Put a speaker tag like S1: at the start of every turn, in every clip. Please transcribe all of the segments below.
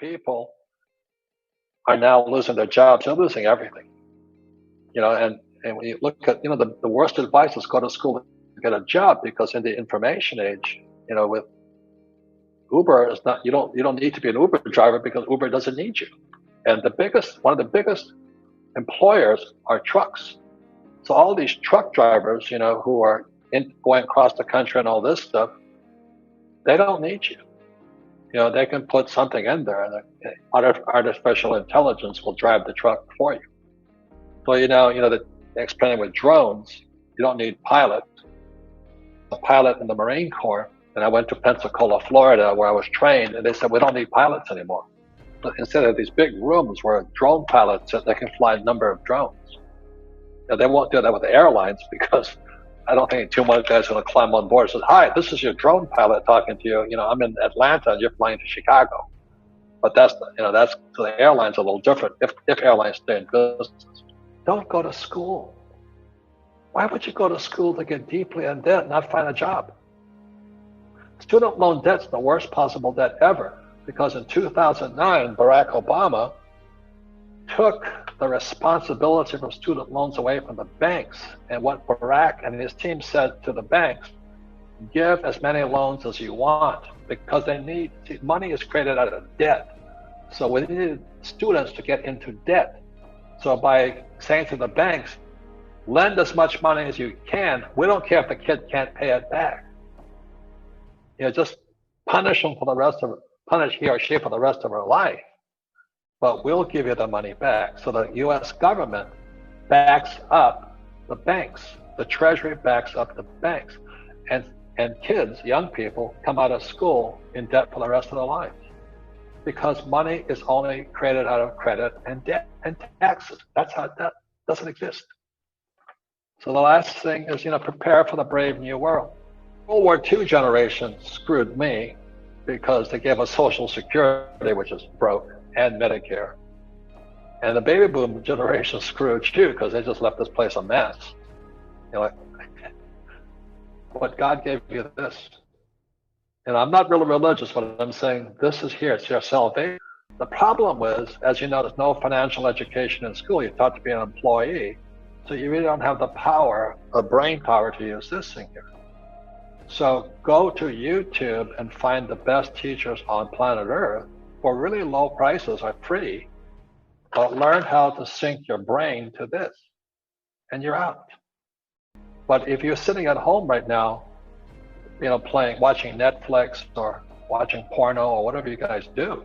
S1: people are now losing their jobs. They're losing everything. And when you look at, the worst advice is go to school to get a job, because in the information age, with Uber is not, you don't need to be an Uber driver because Uber doesn't need you. And one of the biggest employers are trucks. So all these truck drivers, who are going across the country and all this stuff, they don't need you. They can put something in there, and artificial intelligence will drive the truck for you. So the explaining with drones, you don't need pilots. A pilot in the Marine Corps, and I went to Pensacola, Florida, where I was trained, and they said we don't need pilots anymore. But instead of these big rooms where drone pilots, they can fly a number of drones. They won't do that with the airlines, because I don't think too many guys are going to climb on board and say, "Hi, this is your drone pilot talking to you. I'm in Atlanta and you're flying to Chicago." But that's so the airlines are a little different if airlines stay in business. Don't go to school. Why would you go to school to get deeply in debt and not find a job? Student loan debt's the worst possible debt ever, because in 2009, Barack Obama took the responsibility for student loans away from the banks. And what Barack and his team said to the banks, give as many loans as you want, because money is created out of debt. So we needed students to get into debt. So by saying to the banks, lend as much money as you can, we don't care if the kid can't pay it back. Just punish him punish he or she for the rest of her life. But we'll give you the money back. So the U.S. government backs up the banks. The Treasury backs up the banks. And kids, young people, come out of school in debt for the rest of their lives. Because money is only created out of credit and debt and taxes. That's how debt doesn't exist. So the last thing is, prepare for the brave new world. World War II generation screwed me because they gave us Social Security, which is broke, and Medicare. And the baby boom generation screwed you because they just left this place a mess. But God gave you this. And I'm not really religious, but I'm saying this is here. It's your salvation. The problem is, as you know, there's no financial education in school. You're taught to be an employee. So you really don't have the power, the brain power to use this thing here. So go to YouTube and find the best teachers on planet Earth for really low prices or free, but learn how to sync your brain to this, and you're out. But if you're sitting at home right now, watching Netflix or watching porno or whatever you guys do,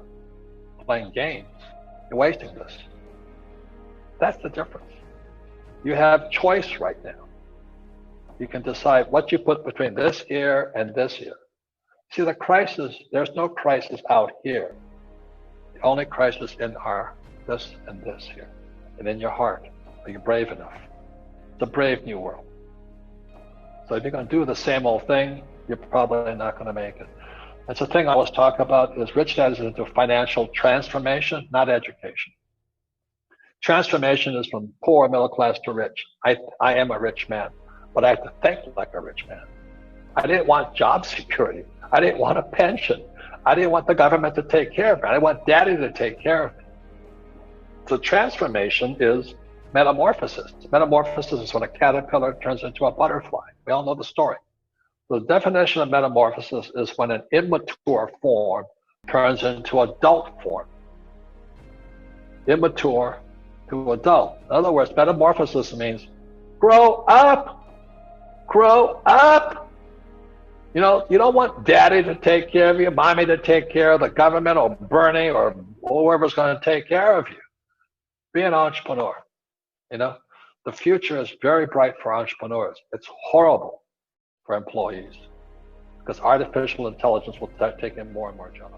S1: playing games, you're wasting this. That's the difference. You have choice right now. You can decide what you put between this ear and this ear. See, the crisis, there's no crisis out here. The only crisis in our this and this here, and in your heart. Are you brave enough? It's a brave new world. So if you're going to do the same old thing, you're probably not going to make it. That's the thing I always talk about is Rich Dad is into financial transformation, not education. Transformation is from poor, middle class to rich. I am a rich man, but I have to think like a rich man. I didn't want job security. I didn't want a pension. I didn't want the government to take care of me. I didn't want daddy to take care of me. So transformation is metamorphosis. Metamorphosis is when a caterpillar turns into a butterfly. We all know the story. The definition of metamorphosis is when an immature form turns into adult form. Immature to adult. In other words, metamorphosis means grow up. Grow up. You don't want daddy to take care of you, mommy to take care of the government or Bernie or whoever's going to take care of you. Be an entrepreneur. The future is very bright for entrepreneurs. It's horrible for employees because artificial intelligence will start taking more and more jobs.